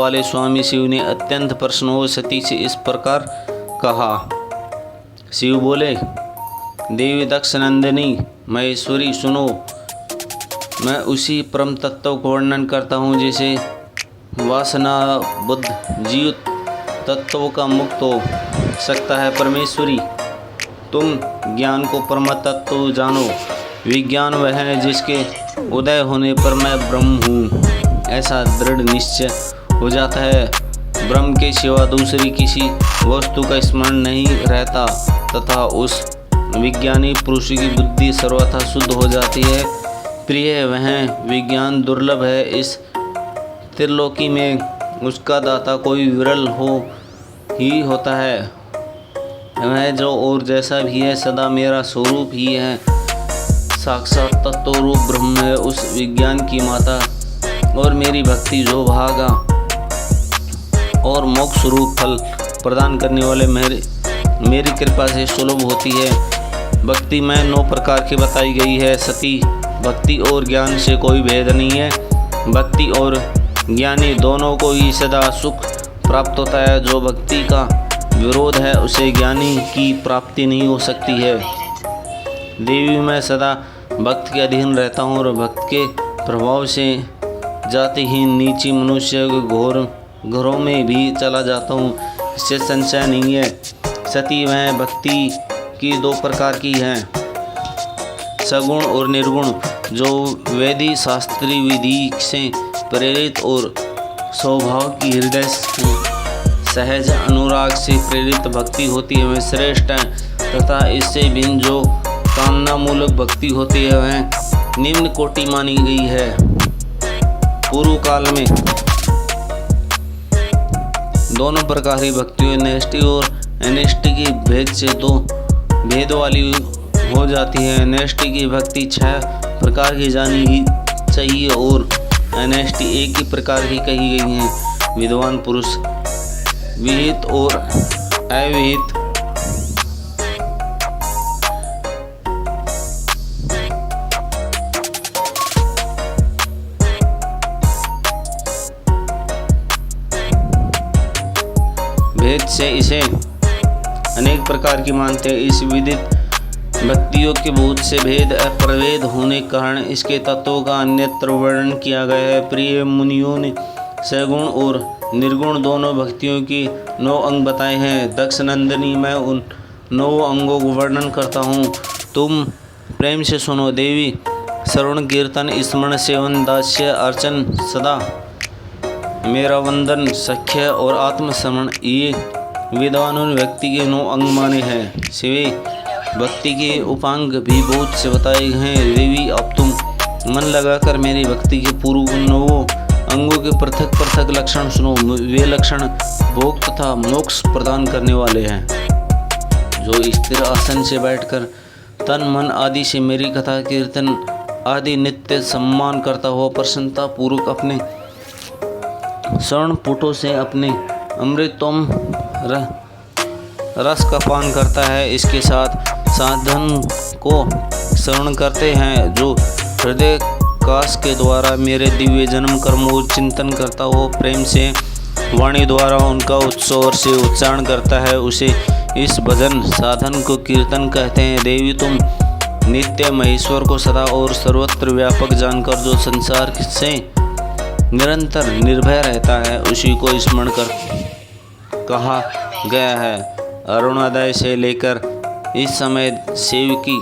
वाले स्वामी शिव ने अत्यंत प्रसन्न हो सती से इस प्रकार कहा। शिव बोले, देवी दक्षनंदिनी महेश्वरी सुनो, मैं उसी परम तत्व को वर्णन करता हूँ जिसे वासना बुद्ध जीव तत्वों का मुक्त हो सकता है। परमेश्वरी, तुम ज्ञान को परम तत्व जानो। विज्ञान वह है जिसके उदय होने पर मैं ब्रह्म हूँ ऐसा दृढ़ निश्चय हो जाता है। ब्रह्म के सिवा दूसरी किसी वस्तु का स्मरण नहीं रहता तथा उस विज्ञानी पुरुष की बुद्धि सर्वथा शुद्ध हो जाती है। प्रिय, वह विज्ञान दुर्लभ है। इस त्रिलोकी में उसका दाता कोई विरल ही होता है। वह जो और जैसा भी है सदा मेरा स्वरूप ही है। साक्षात तत्व रूप ब्रह्म है उस विज्ञान की माता, और मेरी भक्ति जो भागा और मोक्ष रूप फल प्रदान करने वाले मेरी कृपा से सुलभ होती है। भक्ति में 9 प्रकार की बताई गई है। सती, भक्ति और ज्ञान से कोई भेद नहीं है। भक्ति और ज्ञानी दोनों को ही सदा सुख प्राप्त होता है। जो भक्ति का विरोध है उसे ज्ञानी की प्राप्ति नहीं हो सकती है। देवी, मैं सदा भक्त के अधीन रहता हूँ और भक्त के प्रभाव से जातिहीन नीची मनुष्य के घरों में भी चला जाता हूँ, इससे संशय नहीं है। सती, वह भक्ति की 2 प्रकार की हैं, सगुण और निर्गुण। जो वेदी शास्त्रीय विधि से प्रेरित और स्वभाव की हृदय सहज अनुराग से प्रेरित भक्ति होती है वह श्रेष्ठ है, तथा इससे भिन्न जो कामना मूलक भक्ति होती है वह निम्न कोटि मानी गई है। पूर्व काल में दोनों प्रकार की भक्तियों नेष्टि और अनिष्टि की भेद से 2 भेद वाली हो जाती है। नेष्टि की भक्ति 6 प्रकार की जानी ही चाहिए और अनिष्टि एक ही प्रकार की कही गई है। विद्वान पुरुष विहित और अविहित भेद से इसे अनेक प्रकार की मानते हैं। इस विदित भक्तियों के बहुत से भेद अप्रभेद होने के कारण इसके तत्वों का अन्यत्र वर्णन किया गया है। प्रिय मुनियों ने सगुण और निर्गुण दोनों भक्तियों की 9 अंग बताए हैं। दक्षनंदिनी, मैं उन 9 अंगों को वर्णन करता हूँ, तुम प्रेम से सुनो। देवी, श्रवण कीर्तन स्मरण सेवन दास्य अर्चन सदा मेरा वंदन सख्य और आत्मसमरण ये विद्वानों ने व्यक्ति के 9 अंग माने हैं। शिवे, भक्ति के उपांग भी बहुत से बताए गए हैं। देवी, अब तुम मन लगाकर मेरी भक्ति के पूर्व 9 अंगों के पृथक पृथक लक्षण सुनो। वे लक्षण भोग तथा मोक्ष प्रदान करने वाले हैं। जो स्थिर आसन से बैठकर तन मन आदि से मेरी कथा कीर्तन आदि नित्य सम्मान करता हुआ प्रसन्नता पूर्वक अपने स्वर्ण पुटों से अपने अमृतोम रस का पान करता है, इसके साथ साधन को श्रवण करते हैं। जो हृदय काश के द्वारा मेरे दिव्य जन्म कर्मों चिंतन करता हो प्रेम से वाणी द्वारा उनका उत्सव से उच्चारण करता है, उसे इस भजन साधन को कीर्तन कहते हैं। देवी, तुम नित्य महेश्वर को सदा और सर्वत्र व्यापक जानकर जो संसार से निरंतर निर्भय रहता है उसी को स्मरण कर कहा गया है। अरुणोदय से लेकर इस समय शिव की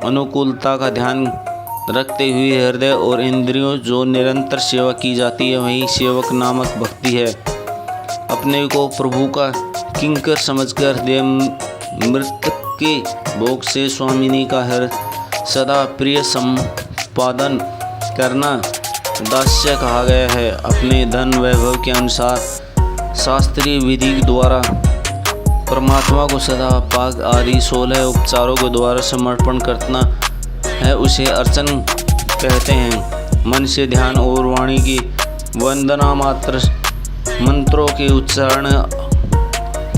अनुकूलता का ध्यान रखते हुए हृदय और इंद्रियों जो निरंतर सेवा की जाती है वही सेवक नामक भक्ति है। अपने को प्रभु का किंकर समझकर देव मृत्यु के भोग से स्वामिनी का सदा प्रिय संपादन करना दास्य कहा गया है। अपने धन वैभव के अनुसार शास्त्रीय विधि द्वारा परमात्मा को सदा पाक आदि 16 उपचारों के द्वारा समर्पण करना है, उसे अर्चन कहते हैं। मन से ध्यान और वाणी की वंदना मात्र मंत्रों के उच्चारण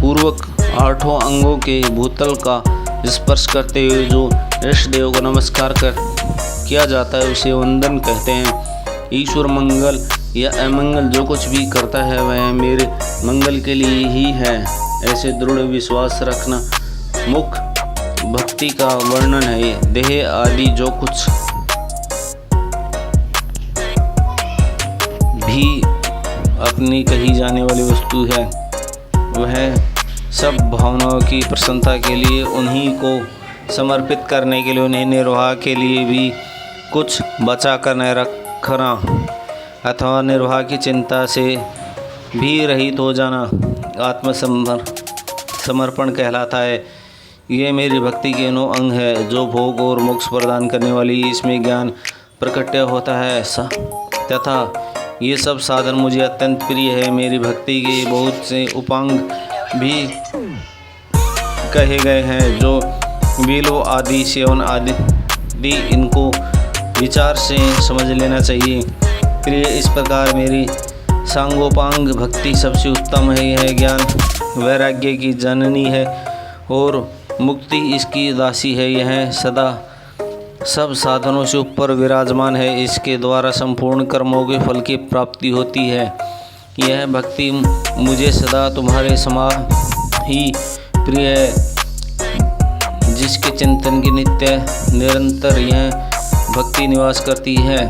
पूर्वक 8 अंगों के भूतल का स्पर्श करते हुए जो इष्ट देव को नमस्कार किया जाता है उसे वंदन कहते हैं। ईश्वर मंगल या अमंगल जो कुछ भी करता है वह मेरे मंगल के लिए ही है, ऐसे दृढ़ विश्वास रखना मुख्य भक्ति का वर्णन है। देह आदि जो कुछ भी अपनी कही जाने वाली वस्तु है वह सब भावनाओं की प्रसन्नता के लिए, उन्हीं को समर्पित करने के लिए, उन्हें निर्वाह के लिए भी कुछ बचा कर न रखना अथवा निर्वाह की चिंता से भी रहित हो जाना समर्पण कहलाता है। ये मेरी भक्ति के 9 अंग है जो भोग और मोक्ष प्रदान करने वाली, इसमें ज्ञान प्रकट होता है तथा ये सब साधन मुझे अत्यंत प्रिय है। मेरी भक्ति के बहुत से उपांग भी कहे गए हैं जो विलो आदि सेवन आदि इनको विचार से समझ लेना चाहिए। प्रिय, इस प्रकार मेरी सांगोपांग भक्ति सबसे उत्तम है। यह ज्ञान वैराग्य की जननी है और मुक्ति इसकी दासी है। यह सदा सब साधनों से ऊपर विराजमान है। इसके द्वारा संपूर्ण कर्मों के फल की प्राप्ति होती है। यह भक्ति मुझे सदा तुम्हारे समान ही प्रिय है, जिसके चिंतन की नित्य निरंतर यह भक्ति निवास करती है।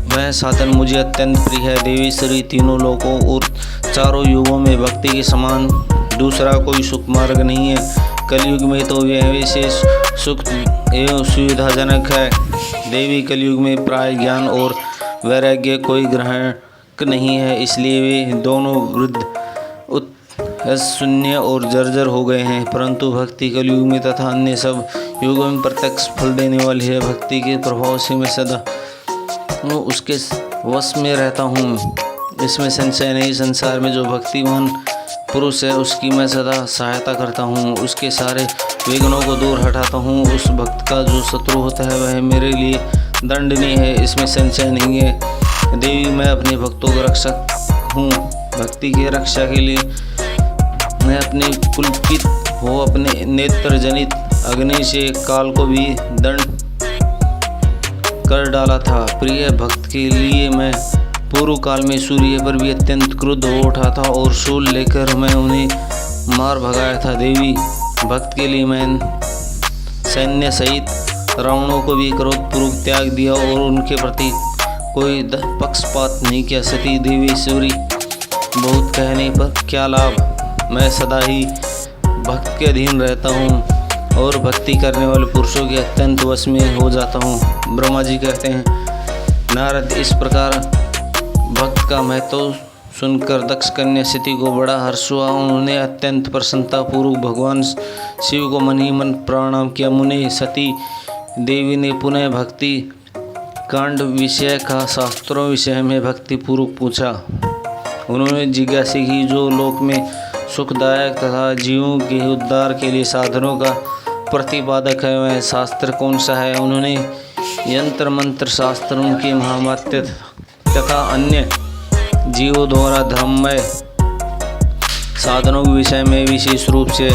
वह साधन मुझे अत्यंत प्रिय है। देवी श्री तीनों लोकों और चारों युगों में भक्ति के समान दूसरा कोई सुख मार्ग नहीं है। कलयुग में तो यह विशेष सुख एवं सुविधाजनक है। देवी कलयुग में प्राय ज्ञान और वैराग्य कोई ग्रहण नहीं है, इसलिए वे दोनों वृद्ध शून्य और जर्जर हो गए हैं। परंतु भक्ति कलयुग में तथा अन्य सब युगों में प्रत्यक्ष फल देने वाली है। भक्ति के प्रभाव से मैं सदा उसके वश में रहता हूँ, इसमें संशय नहीं। संसार में जो भक्तिमान पुरुष है उसकी मैं सदा सहायता करता हूँ, उसके सारे विघ्नों को दूर हटाता हूँ। उस भक्त का जो शत्रु होता है वह मेरे लिए दंडनीय है, इसमें संशय नहीं है। देवी, मैं अपने भक्तों का रक्षक हूँ। भक्ति की रक्षा के लिए मैं अपने पुलकित हो अपने नेत्र जनित अग्नि से काल को भी दंड कर डाला था। प्रिय भक्त के लिए मैं पूर्व काल में सूर्य पर भी अत्यंत क्रुद्ध हो उठा था और शूल लेकर मैं उन्हें मार भगाया था। देवी, भक्त के लिए मैं सैन्य सहित रावणों को भी क्रोधपूर्वक त्याग दिया और उनके प्रति कोई पक्षपात नहीं किया। सती देवेश्वरी, बहुत कहने पर क्या लाभ, मैं सदा ही भक्त के अधीन रहता हूँ और भक्ति करने वाले पुरुषों के अत्यंत वश में हो जाता हूँ। ब्रह्मा जी कहते हैं, नारद, इस प्रकार भक्त का महत्व सुनकर दक्ष कन्या सती को बड़ा हर्ष हुआ। उन्होंने अत्यंत प्रसन्नतापूर्वक भगवान शिव को मन ही मन प्रणाम किया। मुने सती देवी ने पुनः भक्ति कांड विषय का शास्त्रों विषय में भक्ति पूर्वक पूछा। उन्होंने जिज्ञासा की, जो लोक में सुखदायक तथा जीवों के उद्धार के लिए साधनों का प्रतिपादक है वह शास्त्र कौन सा है। उन्होंने यंत्र मंत्र शास्त्रों की महामात्य तथा अन्य जीवों द्वारा धर्ममय साधनों के विषय में विशेष रूप से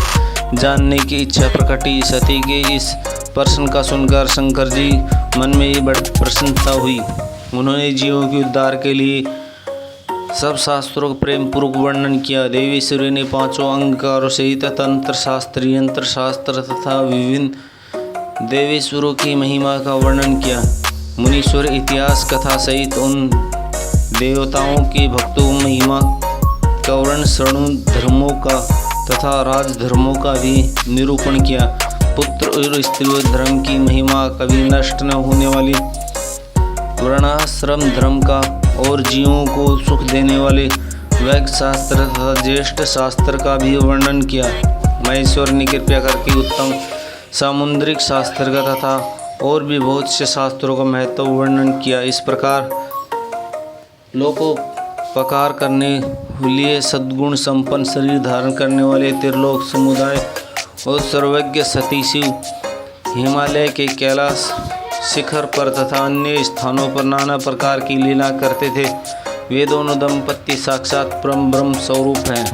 जानने की इच्छा प्रकटी। सती के इस प्रश्न का सुनकर शंकर जी मन में ही बड़ी प्रसन्नता हुई। उन्होंने जीवों के उद्धार के लिए सब शास्त्रों का प्रेम पूर्वक वर्णन किया। देवेश्वरी ने 5 अंगकारों सहित तंत्र शास्त्र, यंत्र शास्त्र तथा विभिन्न देवेश्वरों की महिमा का वर्णन किया। मुनीश्वर इतिहास कथा सहित उन देवताओं के भक्तों महिमा का वर्ण श्रणु धर्मों का तथा राजधर्मों का भी निरूपण किया। पुत्र और स्त्री धर्म की महिमा, कभी नष्ट न होने वाली वर्णाश्रम धर्म का और जीवों को सुख देने वाले वैज्ञ शास्त्र तथा ज्येष्ठ शास्त्र का भी वर्णन किया। महेश्वर ने कृपया करके उत्तम सामुद्रिक शास्त्र का तथा और भी बहुत से शास्त्रों का महत्व वर्णन किया। इस प्रकार लोकोपकार करने लिए सद्गुण संपन्न शरीर धारण करने वाले त्रिलोक समुदाय और सर्वज्ञ सती शिव हिमालय के कैलाश शिखर पर तथा अन्य स्थानों पर नाना प्रकार की लीला करते थे। वे दोनों दंपत्ति साक्षात परम ब्रह्म स्वरूप हैं।